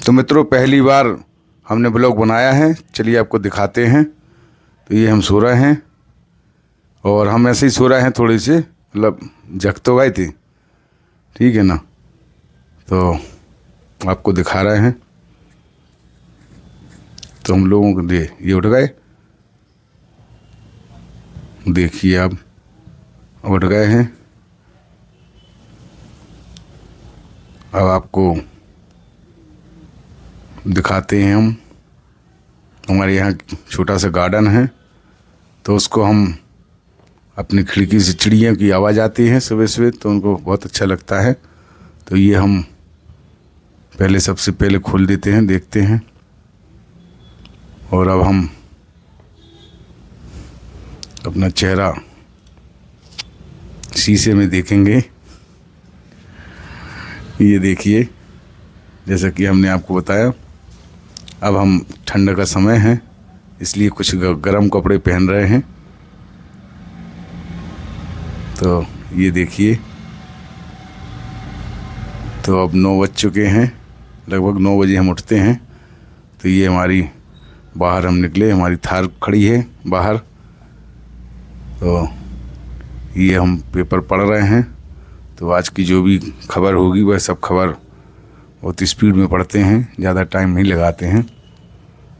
तो मित्रों, पहली बार हमने ब्लॉग बनाया है, चलिए आपको दिखाते हैं। तो ये हम सो रहे हैं और हम ऐसे ही सो रहे हैं, थोड़ी सी मतलब जग तो गए थे, ठीक है ना। तो आपको दिखा रहे हैं। तो हम लोगों को ये उठ गए, देखिए आप उठ गए हैं। अब आपको दिखाते हैं हम। हमारे यहाँ छोटा सा गार्डन है, तो उसको हम अपनी खिड़की से चिड़ियों की आवाज़ आती है सुबह सुबह, तो उनको बहुत अच्छा लगता है। तो ये हम पहले सबसे पहले खोल देते हैं, देखते हैं। और अब हम अपना चेहरा शीशे में देखेंगे। ये देखिए, जैसा कि हमने आपको बताया, अब हम ठंड का समय है, इसलिए कुछ गर्म कपड़े पहन रहे हैं। तो ये देखिए, तो अब 9 बज चुके हैं, लगभग 9 बजे हम उठते हैं। तो ये हमारी बाहर हम निकले, हमारी थार खड़ी है बाहर। तो ये हम पेपर पढ़ रहे हैं। तो आज की जो भी खबर होगी वह सब खबर बहुत स्पीड में पढ़ते हैं, ज़्यादा टाइम नहीं लगाते हैं।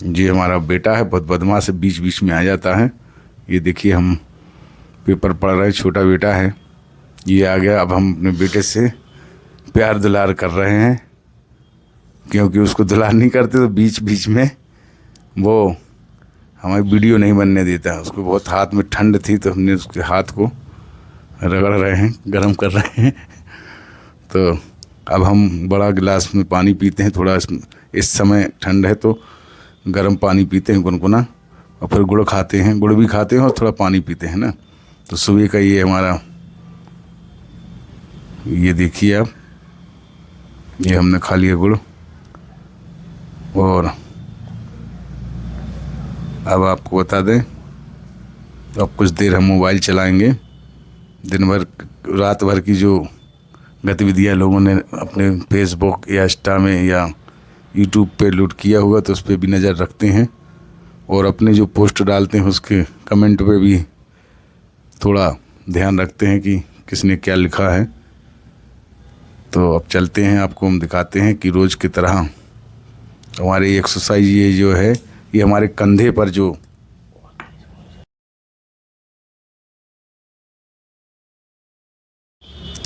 ये हमारा बेटा है, बहुत बदमाश है, बीच बीच में आ जाता है। ये देखिए, हम पेपर पढ़ रहे हैं, छोटा बेटा है, ये आ गया। अब हम अपने बेटे से प्यार दुलार कर रहे हैं, क्योंकि उसको दुलार नहीं करते तो बीच बीच में वो हमारी वीडियो नहीं बनने देता है। उसको बहुत हाथ में ठंड थी, तो हमने उसके हाथ को रगड़ रहे हैं, गर्म कर रहे हैं। तो अब हम बड़ा गिलास में पानी पीते हैं, थोड़ा इस समय ठंड है तो गर्म पानी पीते हैं गुनगुना, और फिर गुड़ खाते हैं, गुड़ भी खाते हैं और थोड़ा पानी पीते हैं ना। तो सुबह का ये हमारा, ये देखिए आप, ये हमने खा लिया गुड़। और अब आपको बता दें, तो अब कुछ देर हम मोबाइल चलाएंगे। दिन भर रात भर की जो गतिविधियां लोगों ने अपने फेसबुक या इंस्टा में या यूट्यूब पे लोड किया हुआ, तो उस पर भी नज़र रखते हैं। और अपने जो पोस्ट डालते हैं उसके कमेंट पे भी थोड़ा ध्यान रखते हैं कि किसने क्या लिखा है। तो अब चलते हैं, आपको हम दिखाते हैं कि रोज़ की तरह हमारी एक्सरसाइज ये जो है, ये हमारे कंधे पर जो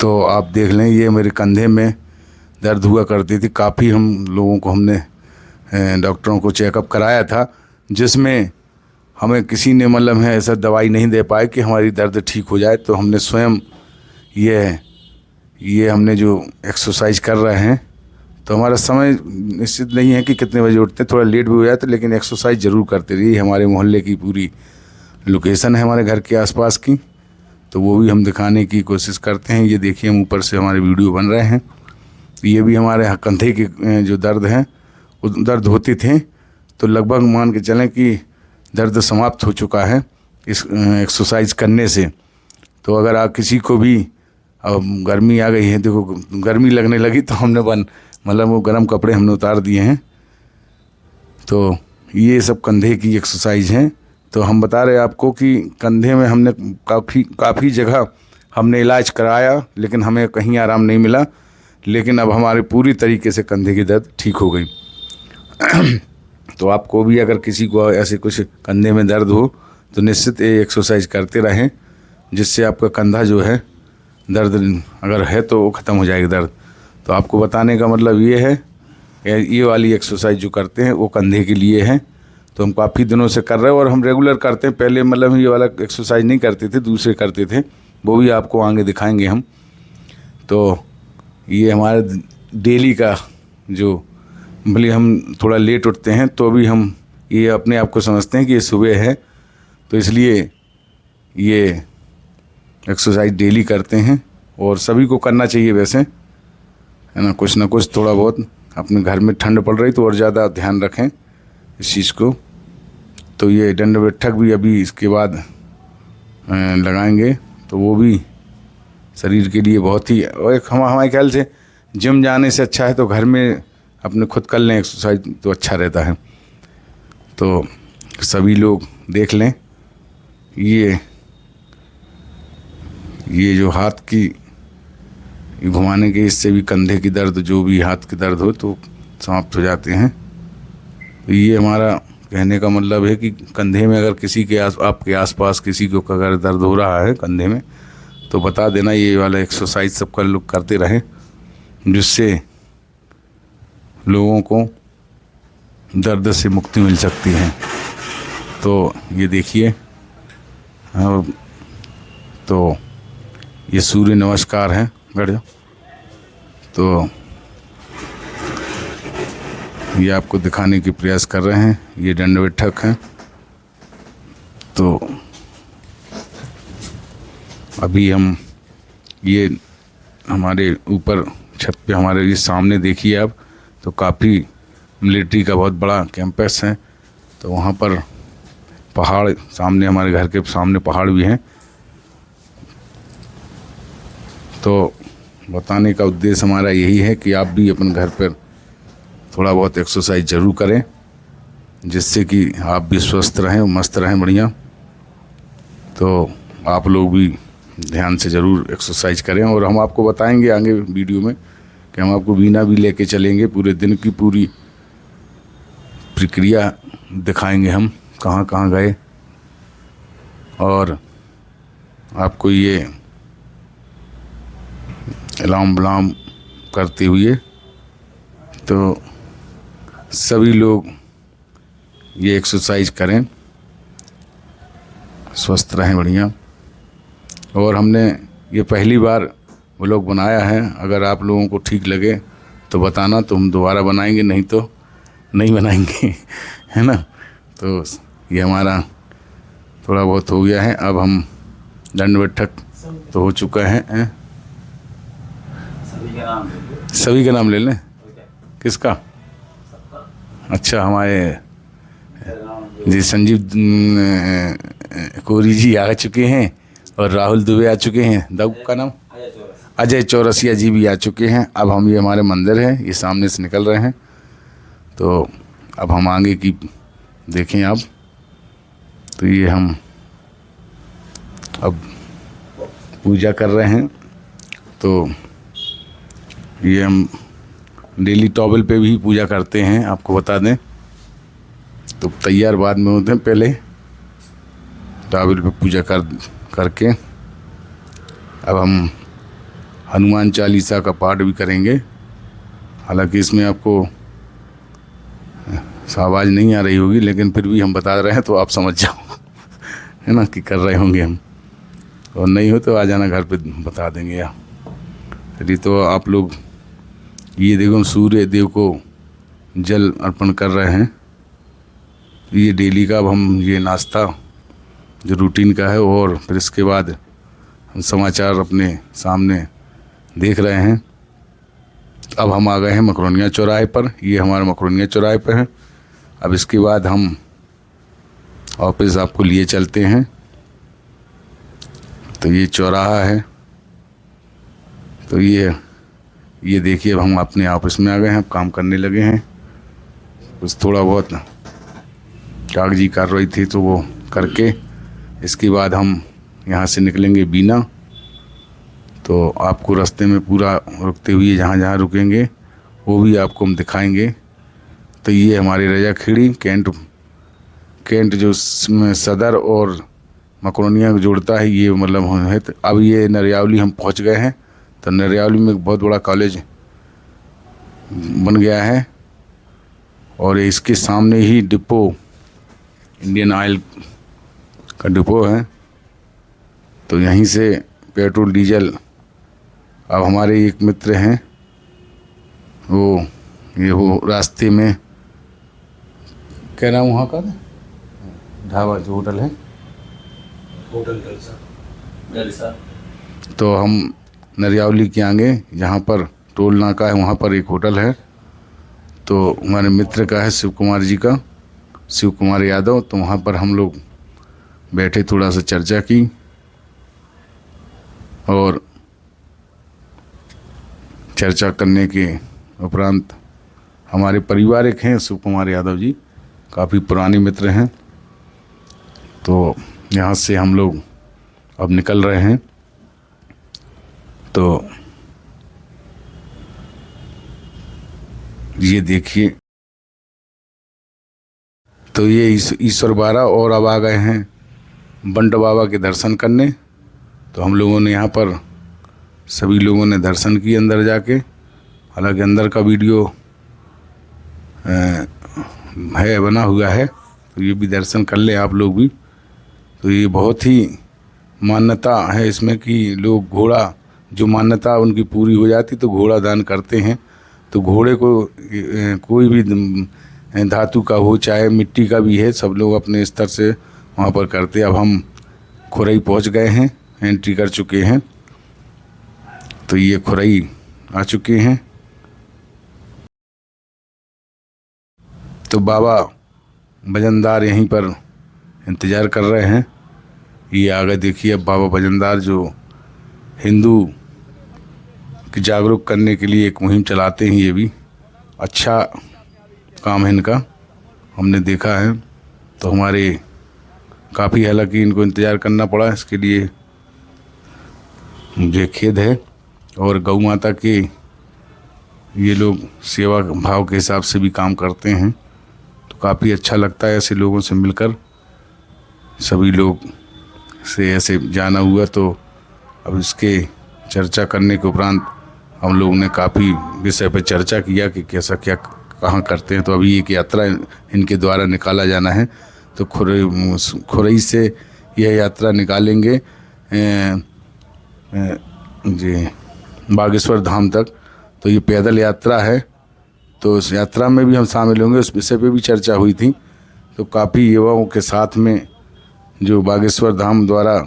तो आप देख लें, ये मेरे कंधे में दर्द हुआ करती थी काफ़ी। हम लोगों को हमने डॉक्टरों को चेकअप कराया था, जिसमें हमें किसी ने मतलब है ऐसा दवाई नहीं दे पाए कि हमारी दर्द ठीक हो जाए। तो हमने स्वयं ये हमने जो एक्सरसाइज कर रहे हैं, तो हमारा समय निश्चित नहीं है कि कितने बजे उठते हैं, थोड़ा लेट भी हो जाए तो, लेकिन एक्सरसाइज ज़रूर करते रहिए। हमारे मोहल्ले की पूरी लोकेशन है हमारे घर के आसपास की, तो वो भी हम दिखाने की कोशिश करते हैं। ये देखिए, हम ऊपर से हमारे वीडियो बन रहे हैं। ये भी हमारे कंधे के जो दर्द हैं, वो दर्द होते थे, तो लगभग मान के चलें कि दर्द समाप्त हो चुका है इस एक्सरसाइज करने से। तो अगर आप किसी को भी, अब गर्मी आ गई है, देखो गर्मी लगने लगी, तो हमने मतलब वो गर्म कपड़े हमने उतार दिए हैं। तो ये सब कंधे की एक्सरसाइज हैं। तो हम बता रहे हैं आपको कि कंधे में हमने काफ़ी जगह हमने इलाज कराया, लेकिन हमें कहीं आराम नहीं मिला। लेकिन अब हमारे पूरी तरीके से कंधे की दर्द ठीक हो गई। तो आपको भी अगर किसी को ऐसे कुछ कंधे में दर्द हो, तो निश्चित ये एक्सरसाइज करते रहें, जिससे आपका कंधा जो है, दर्द अगर है तो वो ख़त्म हो जाएगा दर्द। तो आपको बताने का मतलब ये है, ये वाली एक्सरसाइज जो करते हैं वो कंधे के लिए है। तो हम काफ़ी दिनों से कर रहे हैं और हम रेगुलर करते हैं। पहले मतलब ये वाला एक्सरसाइज नहीं करते थे, दूसरे करते थे, वो भी आपको आगे दिखाएंगे हम। तो ये हमारा डेली का जो, भले हम थोड़ा लेट उठते हैं तो भी हम ये अपने आप को समझते हैं कि ये सुबह है, तो इसलिए ये एक्सरसाइज डेली करते हैं। और सभी को करना चाहिए वैसे, है ना, कुछ ना कुछ थोड़ा बहुत। अपने घर में ठंड पड़ रही तो और ज़्यादा ध्यान रखें इस चीज़ को। तो ये दंड बैठक भी अभी इसके बाद लगाएंगे, तो वो भी शरीर के लिए बहुत ही, और एक हमारे ख्याल से जिम जाने से अच्छा है तो घर में अपने खुद कर लें एक्सरसाइज तो अच्छा रहता है। तो सभी लोग देख लें। ये जो हाथ की घुमाने के, इससे भी कंधे की दर्द, जो भी हाथ की दर्द हो तो समाप्त हो जाते हैं। तो ये हमारा कहने का मतलब है कि कंधे में अगर किसी के आपके आसपास किसी को अगर दर्द हो रहा है कंधे में, तो बता देना। ये वाला एक्सरसाइज सबका लोग करते रहें, जिससे लोगों को दर्द से मुक्ति मिल सकती है। तो ये देखिए, तो ये सूर्य नमस्कार है। बैठ जाओ। तो ये आपको दिखाने की प्रयास कर रहे हैं। ये दंड बैठक है। तो अभी हम ये हमारे ऊपर छत पे, हमारे ये सामने देखिए आप, तो काफ़ी मिलिट्री का बहुत बड़ा कैंपस है। तो वहाँ पर पहाड़, सामने हमारे घर के सामने पहाड़ भी हैं। तो बताने का उद्देश्य हमारा यही है कि आप भी अपने घर पर थोड़ा बहुत एक्सरसाइज ज़रूर करें, जिससे कि आप भी स्वस्थ रहें, मस्त रहें, बढ़िया। तो आप लोग भी ध्यान से ज़रूर एक्सरसाइज करें। और हम आपको बताएंगे आगे वीडियो में कि हम आपको बीना भी लेके चलेंगे, पूरे दिन की पूरी प्रक्रिया दिखाएंगे हम, कहाँ कहाँ गए। और आपको ये अलार्म बलाम करते हुए, तो सभी लोग ये एक्सरसाइज करें, स्वस्थ रहें, बढ़िया। और हमने ये पहली बार व्लॉग बनाया है। अगर आप लोगों को ठीक लगे तो बताना, तो हम दोबारा बनाएंगे, नहीं तो नहीं बनाएंगे है ना। तो ये हमारा थोड़ा बहुत हो गया है। अब हम दंड बैठक तो हो चुका है। सभी का नाम ले लें। किसका? अच्छा, हमारे जी संजीव कोरी जी आ चुके हैं, और राहुल दुबे आ चुके हैं। दब का नाम अजय चौरसिया जी भी आ चुके हैं। अब हम, ये हमारे मंदिर है, ये सामने से निकल रहे हैं। तो अब हम आगे की देखें आप। तो ये हम अब पूजा कर रहे हैं। तो ये हम डेली टॉवल पे भी पूजा करते हैं, आपको बता दें। तो तैयार बाद में होते हैं, पहले टॉवल पे पूजा करके अब हम हनुमान चालीसा का पाठ भी करेंगे। हालांकि इसमें आपको आवाज़ नहीं आ रही होगी, लेकिन फिर भी हम बता रहे हैं तो आप समझ जाओ है ना, कि कर रहे होंगे हम। और नहीं हो तो आ जाना घर पे, बता देंगे या। यदि तो आप लोग ये देखो, सूर्य देव को जल अर्पण कर रहे हैं। ये डेली का अब हम ये नाश्ता जो रूटीन का है, और फिर इसके बाद हम समाचार अपने सामने देख रहे हैं। अब हम आ गए हैं मकरोनिया चौराहे पर। ये हमारा मकरोनिया चौराहे पर है। अब इसके बाद हम ऑफिस आपको लिए चलते हैं। तो ये चौराहा है। तो ये देखिए, अब हम अपने ऑफिस में आ गए हैं, अब काम करने लगे हैं। कुछ थोड़ा बहुत कागजी कार्रवाई थी तो वो करके इसके बाद हम यहाँ से निकलेंगे बीना। तो आपको रास्ते में पूरा रुकते हुए जहाँ जहाँ रुकेंगे वो भी आपको हम दिखाएंगे। तो ये हमारी रजा खेड़ी कैंट जो सदर और मकरोनिया को जोड़ता है, ये मतलब है। तो अब ये नरियावली हम पहुँच गए हैं। तो नरियावली में एक बहुत बड़ा कॉलेज बन गया है, और इसके सामने ही डिपो, इंडियन ऑयल का डिपो है। तो यहीं से पेट्रोल डीजल, अब हमारे एक मित्र हैं, वो रास्ते में, क्या नाम वहाँ का ढाबा जो होटल है, होटल जलसा। तो हम नरियावली के आगे जहाँ पर टोल नाका है, वहाँ पर एक होटल है। तो हमारे मित्र का है, शिव कुमार जी का, शिव कुमार यादव। तो वहाँ पर हम लोग बैठे, थोड़ा सा चर्चा की, और चर्चा करने के उपरांत हमारे पारिवारिक हैं, शिव कुमार यादव जी काफ़ी पुराने मित्र हैं। तो यहाँ से हम लोग अब निकल रहे हैं। तो ये देखिए, तो ये ईश्वर बारा और अब आ गए हैं बंट बाबा के दर्शन करने। तो हम लोगों ने यहाँ पर सभी लोगों ने दर्शन किए अंदर जाके। हालांकि अंदर का वीडियो है, बना हुआ है, तो ये भी दर्शन कर ले आप लोग भी। तो ये बहुत ही मान्यता है इसमें कि लोग घोड़ा, जो मान्यता उनकी पूरी हो जाती तो घोड़ा दान करते हैं। तो घोड़े को कोई भी धातु का हो चाहे मिट्टी का भी है, सब लोग अपने स्तर से वहाँ पर करते। अब हम खुरई पहुँच गए हैं, एंट्री कर चुके हैं। तो ये खुरई आ चुके हैं। तो बाबा वजनदार यहीं पर इंतज़ार कर रहे हैं। ये आगे देखिए, अब बाबा वजनदार जो हिंदू की जागरूक करने के लिए एक मुहिम चलाते हैं, ये भी अच्छा काम है इनका, हमने देखा है। तो हमारे काफ़ी, हालांकि इनको इंतज़ार करना पड़ा, इसके लिए मुझे खेद है। और गौ माता के ये लोग सेवा भाव के हिसाब से भी काम करते हैं। तो काफ़ी अच्छा लगता है ऐसे लोगों से मिलकर, सभी लोग से ऐसे जाना हुआ। तो अब इसके चर्चा करने के उपरांत हम लोगों ने काफ़ी विषय पर चर्चा किया कि कैसा क्या कहाँ करते हैं। तो अभी एक यात्रा इनके द्वारा निकाला जाना है। तो खुरई से यह यात्रा निकालेंगे जी बागेश्वर धाम तक। तो ये पैदल यात्रा है। तो उस यात्रा में भी हम शामिल होंगे, उस विषय पे भी चर्चा हुई थी। तो काफ़ी युवाओं के साथ में जो बागेश्वर धाम द्वारा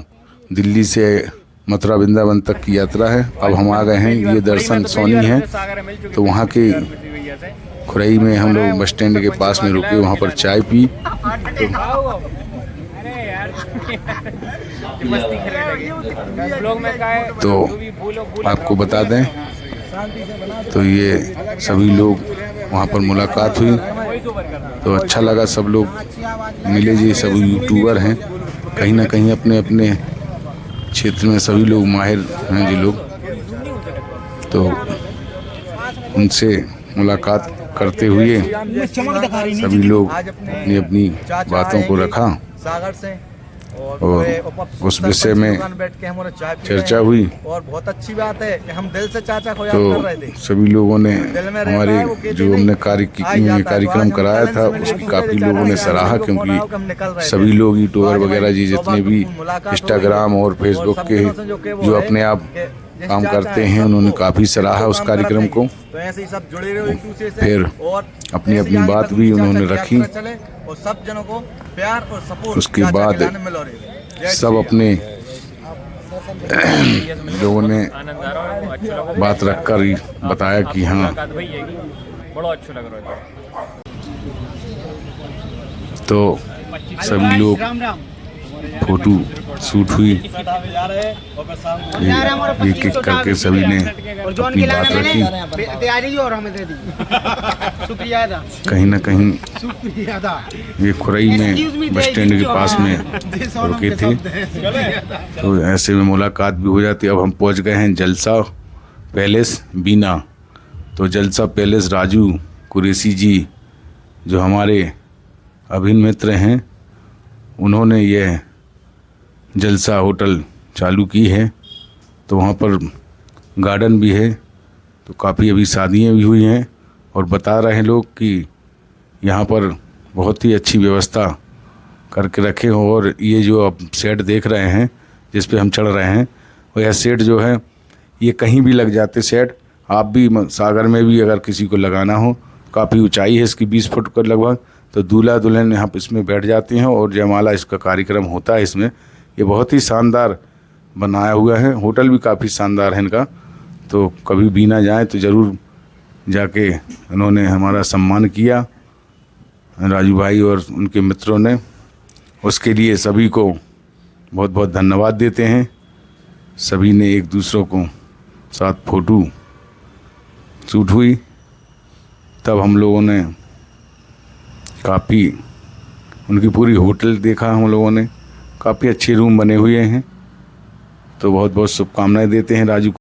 दिल्ली से मथुरा वृंदावन तक की यात्रा है। अब हम आ गए हैं, ये दर्शन सोनी है। तो वहाँ के खुरई में हम लोग बस स्टैंड के पास में रुके, वहाँ पर चाय पी। तो आपको बता दें, तो ये सभी लोग वहाँ पर मुलाकात हुई। तो अच्छा लगा, सब लोग मिले जी। सभी यूट्यूबर हैं, कहीं ना कहीं अपने अपने क्षेत्र में सभी लोग माहिर हैं जी लोग। तो उनसे मुलाकात करते हुए सभी लोग अपनी अपनी बातों को रखा और उस विषय में चर्चा हुई। और बहुत अच्छी बात है कि हम दिल से चाचा को याद कर रहे थे। तो सभी लोगों ने हमारे जो हमने कार्यक्रम कराया था उसकी काफ़ी लोगों ने सराहा, क्योंकि सभी लोग यूट्यूबर वगैरह जी जितने भी इंस्टाग्राम और फेसबुक के जो अपने आप काम करते हैं, उन्होंने काफ़ी सराहा उस कार्यक्रम को। तो ऐसे ही सब जुड़े रहो एक दूसरे से फिर और अपनी अपनी बात भी उन्होंने रखी। और सब जनों को प्यार और सपोर्ट उसके बाद सब अपने लोगों ने बात रखकर बताया कि हाँ, बड़ा अच्छा लग रहा है। तो सभी लोग फोटो शूट हुई। एक एक करके सभी ने अपनी बात रखी। कहीं ना कहीं ये खुरई में बस स्टैंड के पास में रुके थे, तो ऐसे में मुलाकात भी हो जाती। अब हम पहुंच गए हैं जलसा पैलेस बीना। तो जलसा पैलेस राजू कुरैशी जी जो हमारे अभिन्न मित्र हैं, उन्होंने यह जलसा होटल चालू की है। तो वहाँ पर गार्डन भी है। तो काफ़ी अभी शादियाँ भी हुई हैं और बता रहे हैं लोग कि यहाँ पर बहुत ही अच्छी व्यवस्था करके रखे हो। और ये जो आप सेट देख रहे हैं जिस पे हम चढ़ रहे हैं, और यह सेट जो है ये कहीं भी लग जाते सेट। आप भी सागर में भी अगर किसी को लगाना हो, काफ़ी ऊंचाई है इसकी 20 फुट का लगभग। तो दूल्हा दुल्हन यहाँ पर इसमें बैठ जाते हैं और जयमाला इसका कार्यक्रम होता है इसमें। ये बहुत ही शानदार बनाया हुआ है। होटल भी काफ़ी शानदार है इनका। तो कभी बीना जाएं तो ज़रूर जाके उन्होंने हमारा सम्मान किया, राजू भाई और उनके मित्रों ने। उसके लिए सभी को बहुत बहुत धन्यवाद देते हैं। सभी ने एक दूसरों को साथ फ़ोटो शूट हुई। तब हम लोगों ने काफ़ी उनकी पूरी होटल देखा हम लोगों ने, काफ़ी अच्छे रूम बने हुए हैं। तो बहुत बहुत शुभकामनाएं देते हैं राजू